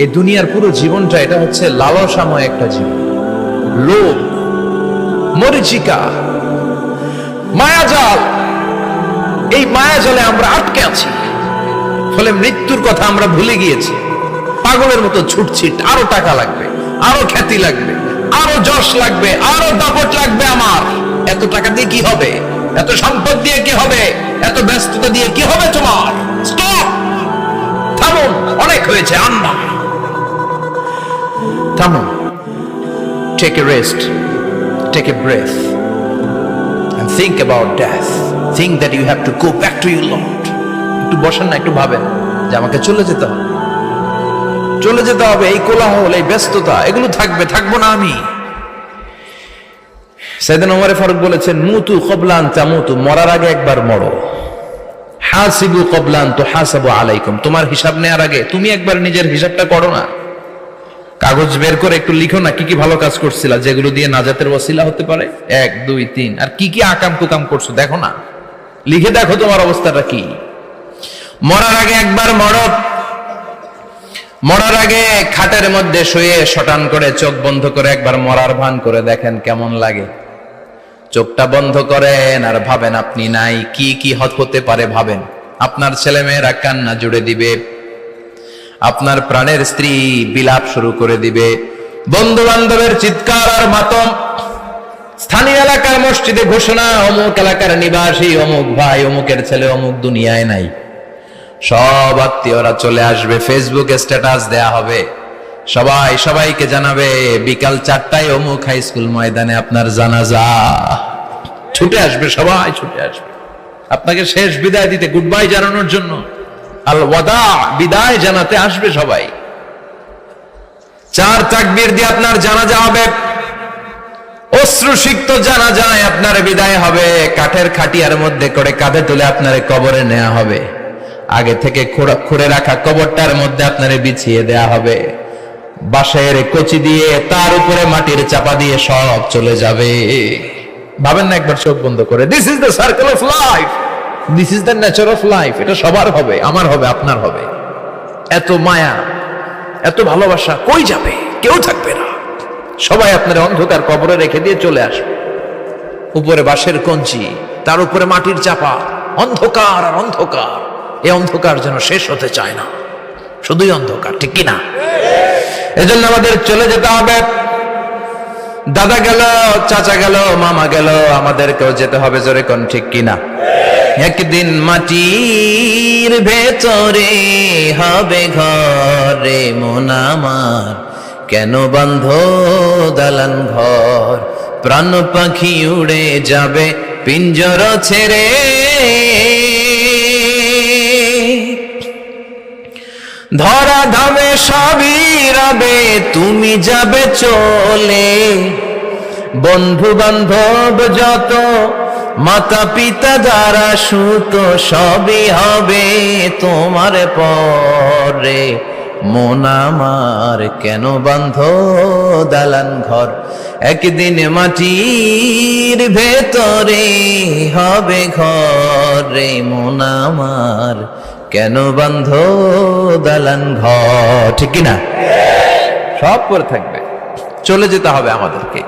এই দুনিয়ার পুরো জীবনটা এটা হচ্ছে লালসাময় একটা জীবন, লোভ, মরিচিকা, মায়াজাল। এই মায়াজালে আমরা আটকে আছি, ফলে মৃত্যুর কথা আমরা ভুলে গিয়েছি। পাগলের মতো ছুটছি, আরো টাকা লাগবে, আরো খ্যাতি লাগবে, আরো যশ লাগবে, আরো দাপট লাগবে। আমার এত টাকা দিয়ে কি হবে? এত সম্পদ দিয়ে কি হবে? এত ব্যস্ততা দিয়ে কি হবে? তোমার স্টপ, থামুন, অনেক হয়েছে। আন্না, থামুন, take a rest, take a breath and think about death. Think that you have to go back to your Lord. একটু বসেন না, একটু ভাবেন যে আমাকে চলে যেতে হবে, চলে যেতে হবে। এই কোলাহল, এই ব্যস্ততা, এগুলো থাকবে, থাকবো না আমি। সাইয়েদনা ওমর ফারুক বলেছেন, মুতু ক্বাবলা আন তামুতু, মরার আগে একবার মরো। হাসিবু ক্বাবলা আন তুহাসাবু আলাইকুম, তোমার হিসাব নেওয়ার আগে তুমি একবার নিজের হিসাবটা করো না। কাগজ বের করে একটু লিখো না কি কি ভালো কাজ করছিলা, যেগুলো দিয়ে নাজাতের ওসিলা হতে পারে। 1 2 3, আর কি কি আকাম কুকাম করছো দেখো না, লিখে দেখো তোমার অবস্থাটা কি। মরার আগে একবার মরো। মরার আগে খাটের মধ্যে শুয়ে শটান করে চোখ বন্ধ করে একবার মরার ভান করে দেখেন কেমন লাগে। চোখটা বন্ধ করেন আর ভাবেন আপনি নাই, কি কি হতে পারে ভাবেন। আপনার ছেলে মেয়েরা কান্না জুড়ে দিবে, আপনার প্রাণের স্ত্রী বিলাপ শুরু করে দিবে, বন্ধু বান্ধবের চিৎকার আর মাতম, স্থানীয় এলাকার মসজিদে ঘোষণা, অমুক এলাকার নিবাসী অমুক ভাই অমুকের ছেলে অমুক দুনিয়ায় নাই। সব আত্মীয়রা চলে আসবে, ফেসবুকে স্ট্যাটাস দেয়া হবে, সবাই সবাইকে জানাবে বিকাল 4টায় অমুক হাই স্কুল ময়দানে আপনার জানাজা। ছুটে আসবে, সবাই ছুটে আসবে আপনাকে শেষ বিদায় দিতে, গুড বাই জানানোর জন্য, আল ওয়াদা, বিদায় জানাতে আসবে সবাই। 4 তাকবীর দিয়ে আপনার জানাজা হবে, অশ্রুসিক্ত জানাজায় আপনার বিদায় হবে। কাঠের খাটিয়ার মধ্যে করে কাঁধে তুলে আপনার কবরে নেওয়া হবে। আগে থেকে খুঁড়ে রাখা কবরটার মধ্যে আপনারে বিছিয়ে দেয়া হবে। বাঁশের কচি দিয়ে তার উপরে মাটির চাপা দিয়ে সব চলে যাবে। ভাবেন না একবার চোখ বন্ধ করে, this is the circle of life, this is the nature of life. এটা সবার হবে, আমার হবে, আপনার হবে। এত মায়া, এত ভালোবাসা কই যাবে? কেউ থাকবে না, সবাই আপনার অন্ধকার কবরে রেখে দিয়ে চলে আসবে। উপরে বাঁশের কঞ্চি, তার উপরে মাটির চাপা, অন্ধকার আর অন্ধকার। এই অন্ধকার যেন শেষ হতে চায় না, শুধুই অন্ধকার, ঠিক কিনা? এজন্য আমাদের চলে যেতে হবে। দাদা গেল, চাচা গেল, মামা গেল, আমাদেরকেও যেতে হবে, জোরে কোন ঠিক কিনা? একদিন মাটির ভেতরে হবে ঘরে মন আমার, কেন বান্ধ দালান ঘর, প্রাণ পাখি উড়ে যাবে পিঞ্জর ছেড়ে। ধরা ধামে সবই রবে, তুমি যাবে চলে। বন্ধু বান্ধব যত, মাতা পিতা যারা সুত, সবই হবে তোমার পরে। মন আমার কেন বান্ধ দালান ঘর, একদিন মাটির ভেতরে হবে ঘরে মন আমার, কেন বান্ধ দালান ঘর, ঠিক কিনা? সব পরে থাকবে, চলে যেতে হবে আমাদেরকে।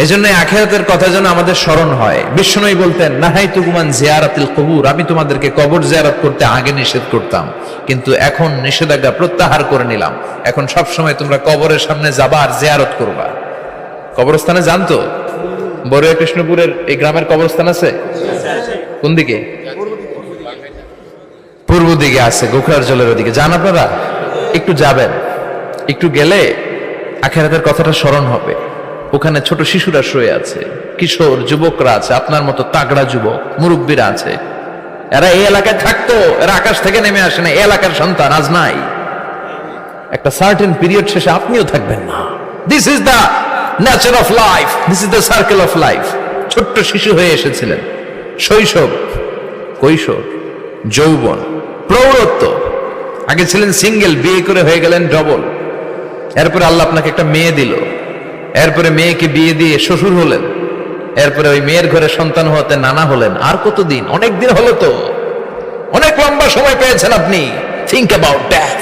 এজন্য আখিরাতের কথা যেন আমাদের স্মরণ হয়। বিশ্বনবী বলতেন, নাহাইতুকুম আন জিয়ারাতিল কুবুর, আমি তোমাদেরকে কবর জিয়ারত করতে আগে নিষেধ করতাম, কিন্তু এখন নিষেধাজ্ঞা প্রত্যাহার করে নিলাম। এখন সব সময় তোমরা কবরের সামনে যাবা আর জিয়ারত করবা। কবরস্থানে জানতো বড়ুয়া কৃষ্ণপুরের এই গ্রামের কবরস্থান আছে কোন দিকে? পূর্ব দিকে আছে, গোখরার জলের ওদিকে। যান আপনারা, একটু যাবেন, একটু গেলে আখিরাতের কথাটা স্মরণ হবে। ওখানে ছোট শিশুরা শুয়ে আছে, কিশোর যুবকরা আছে, আপনার মতো তাগড়া যুবক, মুরব্বীরা আছে। এরা এই এলাকায় থাকতো, এরা আকাশ থেকে নেমে আসে না, এই এলাকার সন্তান, আজ নাই। একটা সার্টেন পিরিয়ড শেষে আপনিও থাকবেন না। This is the nature of life, this is the circle of life. ছোট্ট শিশু হয়ে এসেছিলেন, শৈশব, কৈশোর, যৌবন, প্রৌঢ়ত্ব। আগে ছিলেন সিঙ্গেল, বিয়ে করে হয়ে গেলেন ডবল। এরপরে আল্লাহ আপনাকে একটা মেয়ে দিল, এরপরে মেয়েকে বিয়ে দিয়ে শ্বশুর হলেন, এরপরে ওই মেয়ের ঘরে সন্তান হতে নানা হলেন। আর কতদিন? অনেক দিন হলো তো, অনেক লম্বা সময় পেয়েছেন আপনি। Think about death.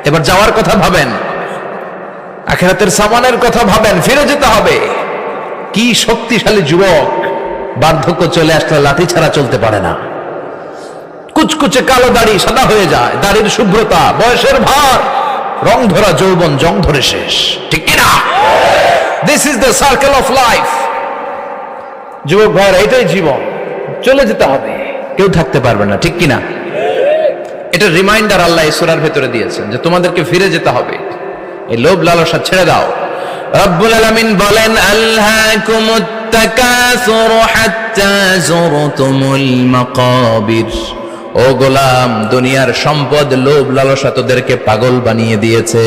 এবার যাওয়ার কথা ভাবেন। আখিরাতের সামানের কথা ভাবেন, ফিরে যেতে হবে। কি শক্তিশালী যুবক, বার্ধক্য চলে আসলে লাঠি ছাড়া চলতে পারে না। কুচকুচে কালো দাড়ি সাদা হয়ে যায়, দাড়ির শুভ্রতা, বয়সের ভার, রং ধরা যৌবন জং ধরে শেষ, ঠিক কিনা? This is the circle of life. যুবক ভাইয়ের এটাই জীবন, চলে যেতে হবে, কেউ থাকতে পারবে না, ঠিক কিনা? এটা রিমাইন্ডার আল্লাহ এই সূরার ভেতরে দিয়েছেন যে তোমাদেরকে ফিরে যেতে হবে, এই লোভ লালসা ছেড়ে দাও। রব্বুল আলামিন বলেন, আলহাকুমুত তাকাসুর হাত্তা যুরতুমুল মাকাবির। ও গোলাম, দুনিয়ার সম্পদ, লোভ লালসা তোদেরকে পাগল বানিয়ে দিয়েছে।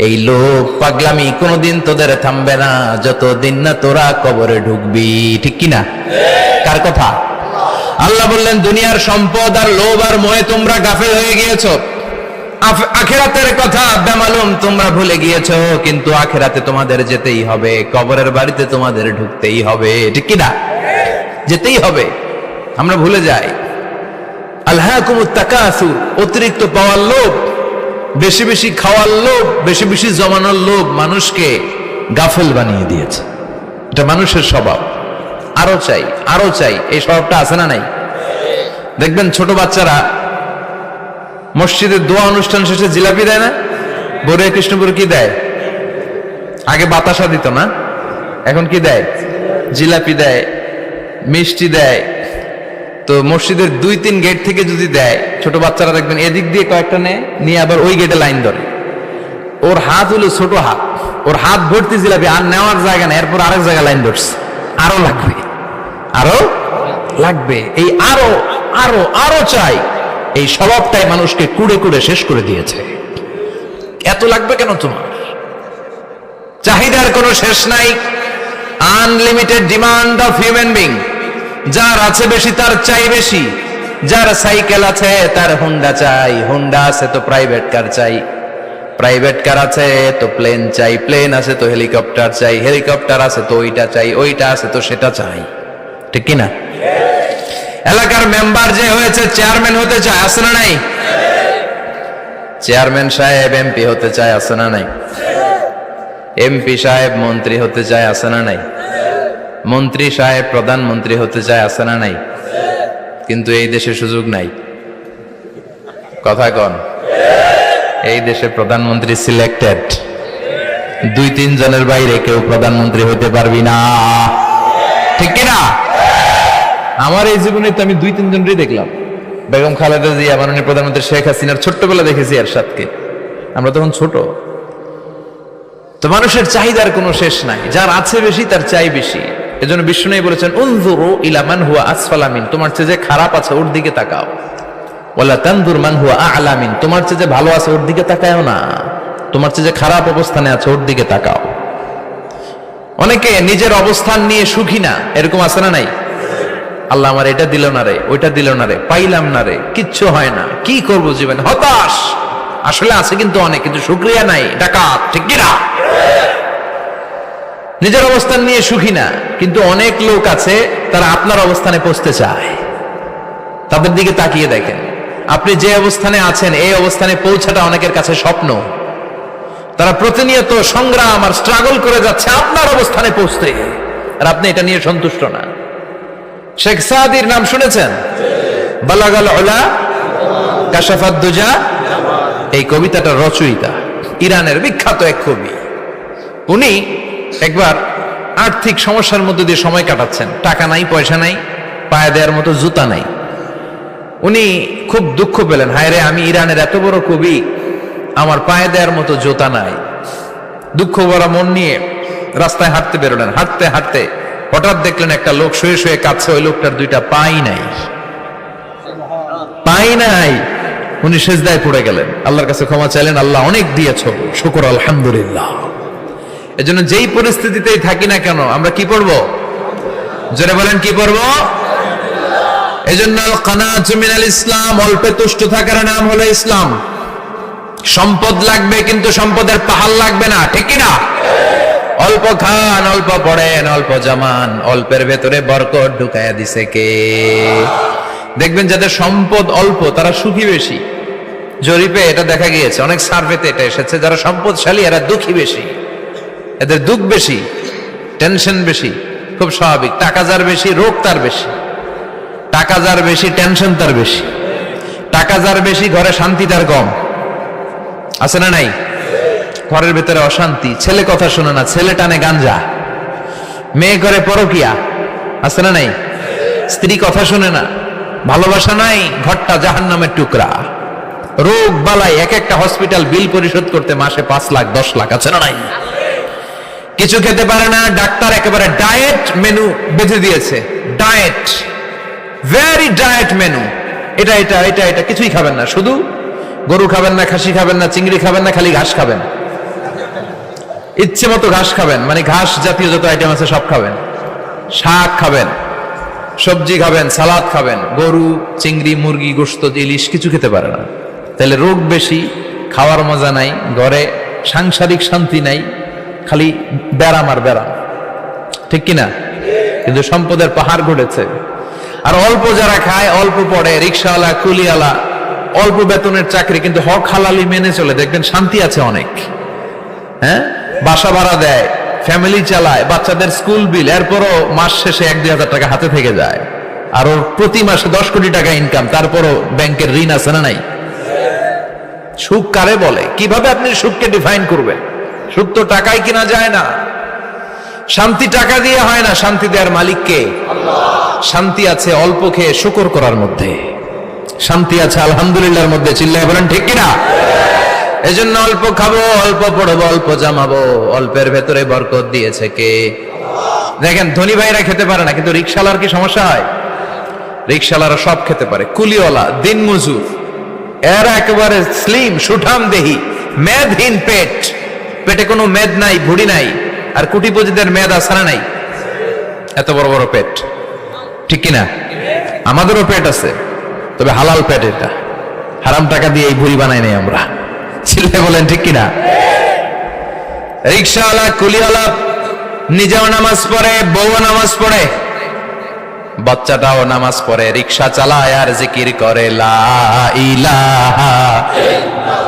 এই লোভ পাগলামি কোনোদিন তোদের থামবে না যতদিন না তোরা কবরে ঢুকবি, ঠিক কিনা? কার কথা? আল্লাহ বললেন, দুনিয়ার সম্পদ আর লোভ আর মোহে তোমরা গাফেল হয়ে গিয়েছো। আখিরাতের কথা বেমালুম তোমরা ভুলে গিয়েছো, কিন্তু আখিরাতে তোমাদের যেতেই হবে, কবরের বাড়িতে তোমাদের ঢুকতেই হবে, ঠিক কিনা? যেতেই হবে, আমরা ভুলে যাই। আলহাকুমুত তাকাসুর, অতিরিক্ত পাওয়ার লোভ, বেশি বেশি খাওয়ার লোভ, বেশি বেশি জমানোর লোভ মানুষকে গাফেল বানিয়ে দিয়েছে। এটা মানুষের স্বভাব, আরো চাই আরো চাই, এই স্বভাবটা আছে না নাই? দেখবেন ছোট বাচ্চারা মসজিদের দোয়া অনুষ্ঠান শেষে জিলাপি দেয় না? বড়ুয়া কৃষ্ণপুর কি দেয়? আগে বাতাসা দিত না, এখন কি দেয়? জিলাপি দেয়, মিষ্টি দেয়। তো মসজিদের 2-3 গেট থেকে যদি দেয়, ছোট বাচ্চারা দেখবেন এদিক দিয়ে কয়েকটা নিয়ে আবার ওই গেটে লাইন ধরে। ওর হাত হলো ছোট হাত, ওর হাত ভর্তি জিলাপি, আর নেওয়ার জায়গা নেই, এরপর আরেক জায়গায় লাইন ধরছে, আরো লাগবে আরো লাগবে, এই আরো আরো আরো চাই, এই স্বভাবটাই মানুষকে কুড়ে কুড়ে শেষ করে দিয়েছে। এত লাগবে কেন তোমার? চাহিদার কোনো শেষ নাই, unlimited demand of human being. যার আছে বেশি তার চাই বেশি, যার সাইকেল আছে তার হুন্ডা চাই, হুন্ডা আছে তো প্রাইভেট কার চাই, প্রাইভেট কার আছে তো প্লেন চাই, প্লেন আছে তো হেলিকপ্টার চাই, হেলিকপ্টার আছে তো ওইটা চাই, ওইটা আছে তো সেটা চাই, ঠিক কিনা? এলাকার মেম্বার যে হয়েছে চেয়ারম্যান হতে চায়, আছে না নাই? চেয়ারম্যান সাহেব এমপি হতে চায়, আছে না নাই? এমপি সাহেব মন্ত্রী হতে চায়, আছে না নাই? মন্ত্রী সাহেব প্রধানমন্ত্রী হতে চায়, আছে না নাই? কিন্তু এই দেশে সুযোগ নাই, কথা কন। এই দেশে প্রধানমন্ত্রী সিলেক্টেড, 2-3 জনের বাইরে কেউ প্রধানমন্ত্রী হতে পারবি না, ঠিক কিনা? আমার এই জীবনে তো আমি 2-3 জনেরই দেখলাম। বেগম খালেদা জিয়া, মাননীয় প্রধানমন্ত্রী শেখ হাসিনার ছোট্টবেলা দেখেছি এরশাদকে, আমরা তখন ছোট। তো মানুষের চাহিদার কোনো শেষ নাই, যার আছে বেশি তার চাই বেশি। এজন্য বিষ্ণু বলেছেন, উনজুরু ইলা মান হুয়া আসফালা মিন, তোমার চেয়ে যে খারাপ আছে ওর দিকে তাকাও। ওয়ালা তানজুর মান হুয়া আ'লা মিন, তোমার চেয়ে যে ভালো আছে ওর দিকে তাকায়ও না, তোমার চেয়ে যে খারাপ অবস্থানে আছে ওর দিকে তাকাও। অনেকে নিজের অবস্থান নিয়ে সুখী না, এরকম আছে না নাই? আল্লাহ আমার এটা দিল না রে, ওইটা দিল না রে, পাইলাম না রে, কিচ্ছু হয় না, কি করবো জীবনে, হতাশ। আসলে আছে কিন্তু অনেক, কিন্তু শুকরিয়া নাই, ডাকাত, ঠিক কিনা? নিজের অবস্থান নিয়ে সুখী না, কিন্তু অনেক লোক আছে তারা আপনার অবস্থানে পৌঁছতে চায়। তাদের দিকে তাকিয়ে দেখেন, আপনি যে অবস্থানে আছেন এই অবস্থানে পৌঁছাটা অনেকের কাছে স্বপ্ন। তারা প্রতিনিয়ত সংগ্রাম আর স্ট্রাগল করে যাচ্ছে আপনার অবস্থানে পৌঁছতে, আর আপনি এটা নিয়ে সন্তুষ্ট না। শেখ সাদির নাম শুনেছেন? বালাগাল উলা কাশাফাত দুজা, এই কবিতাটা রচয়িতা, ইরানের বিখ্যাত এক কবি। উনি একবার আর্থিক সমস্যার মধ্যে দিয়ে সময় কাটাচ্ছেন, টাকা নাই, পয়সা নাই, পায়ে দেওয়ার মতো জুতা নাই। উনি খুব দুঃখ পেলেন, হায় রে, আমি ইরানের এত বড় কবি, আমার পায়ে দেওয়ার মতো জুতা নাই। দুঃখ ভরা মন নিয়ে রাস্তায় হাঁটতে বেরোলেন। হাঁটতে হাঁটতে হঠাৎ দেখলেন একটা লোক শুয়ে শুয়ে কাঁদছে, ওই লোকটার 2টা পাই নাই, পাই নাই। উনি সেজদায় পড়ে গেলেন, আল্লাহর কাছে ক্ষমা চাইলেন, আল্লাহ অনেক দিয়েছো, শুকর আলহামদুলিল্লাহ। এজন্য যেই পরিস্থিতিতেই থাকি না কেন আমরা কি পড়বো? জোরে বলেন, কি পড়বো? এজন্য কানাতু মিনাল ইসলাম, অল্পে তুষ্ট থাকার নাম হলো ইসলাম। সম্পদ লাগবে কিন্তু সম্পদের পাহাড় লাগবে না, ঠিক কিনা? অল্প খান, অল্প পড়েন, অল্প জমান, অল্পের ভেতরে বরকত ঢুকায়া দিছে কে? দেখবেন যাদের সম্পদ অল্প তারা সুখী বেশি। জরিপে এটা দেখা গিয়েছে, অনেক সার্ভেতে এটা এসেছে, যারা সম্পদশালী এরা দুঃখী বেশি। এদের দুঃখ বেশি, টেনশন বেশি, খুব স্বাভাবিক। টাকা যার বেশি, রোগ তার বেশি। টাকা যার বেশি, টেনশন তার বেশি। টাকা যার বেশি, ঘরে শান্তি তার কম। আছে না নাই? ঘরের ভেতরে অশান্তি, ছেলে কথা শোনে না, ছেলে টানে গাঞ্জা, মেয়ে করে পরকিয়া। আছে না নাই? স্ত্রী কথা শোনে না, ভালোবাসা নাই, ঘরটা জাহান্নামের টুকরা। রোগ বালাই, এক একটা হসপিটাল বিল পরিশোধ করতে মাসে 5 লাখ 10 লাখ। আছে না নাই? কিছু খেতে পারে না, ডাক্তার একেবারে ডায়েট মেনু বেঁধে দিয়েছে। Diet, very diet menu. এটা এটা এটা এটা কিছুই খাবেন না, শুধু গরু খাবেন না, খাসি খাবেন না, চিংড়ি খাবেন না, খালি ঘাস খাবেন। ইচ্ছে মতো ঘাস খাবেন, মানে ঘাস জাতীয় যত আইটেম আছে সব খাবেন। শাক খাবেন, সবজি খাবেন, সালাদ খাবেন। গরু, চিংড়ি, মুরগি, গোশত, ইলিশ কিছু খেতে পারে না। তাহলে রোগ বেশি, খাওয়ার মজা নাই, ঘরে সাংসারিক শান্তি নাই, খালি ব্যারাম আর ব্যারাম। ঠিক কিনা? কিন্তু সম্পদের পাহাড় ঘটেছে। আর অল্প যারা খায়, অল্প পড়ে, রিক্সাওয়ালা, কুলিওয়ালা, অল্প বেতনের চাকরি, কিন্তু হক হালালি মেনে চলে, দেখবেন শান্তি আছে অনেক। হ্যাঁ, বাসা ভাড়া দেয়, ফ্যামিলি চালায়, বাচ্চাদের স্কুল বিল, এরপরও মাস শেষে 1-2 হাজার টাকা হাতে থেকে যায়। আর ওর প্রতি মাসে 10 কোটি টাকা ইনকাম, তারপরও ব্যাংকের ঋণ আছে না নাই? সুখ কারে বলে? কিভাবে আপনি সুখকে ডিফাইন করবেন? সুখ তো টাকায় কিনা যায় না। শান্তি টাকা দিয়ে হয় না, শান্তি দেওয়ার মালিক কে? আল্লাহ। শান্তি আছে অল্প খেয়ে শুকর করার মধ্যে, শান্তি আছে আলহামদুলিল্লাহর মধ্যে। চিল্লায় বলেন ঠিক কিনা? এজন্য অল্প খাবো, অল্প পড়বো, অল্প জামাবো, অল্পের ভেতরে বরকত দিয়েছে কে? দেখেন, ধনী ভাইরা খেতে পারে না, কিন্তু রিক্সাওয়ালার কি সমস্যা হয়? রিক্সাওয়ালারা সব খেতে পারে। কুলিওয়ালা, দিন মজুর, এরা একেবারে স্লিম, সুঠাম দেহি, মেদহীন পেট, পেটে কোনো মেদ নাই, ভুড়ি নাই। আর কোটিপতিদের মেদ আছে না নাই? এত বড় বড় পেট। ঠিক কিনা? আমাদেরও পেট আছে, তবে হালাল পেট। এটা হারাম টাকা দিয়ে এই ভুড়ি বানাই নাই আমরা। ছেলে বলেন ঠিক কিনা? রিক্সাওয়ালা, কুলিওয়ালা নিজেও নামাজ পড়ে, বউ নামাজ পড়ে, বাচ্চাটাও নামাজ পড়ে, রিক্সা চালায় আর জিকির করে লা ইলাহা ইল্লাল্লাহ।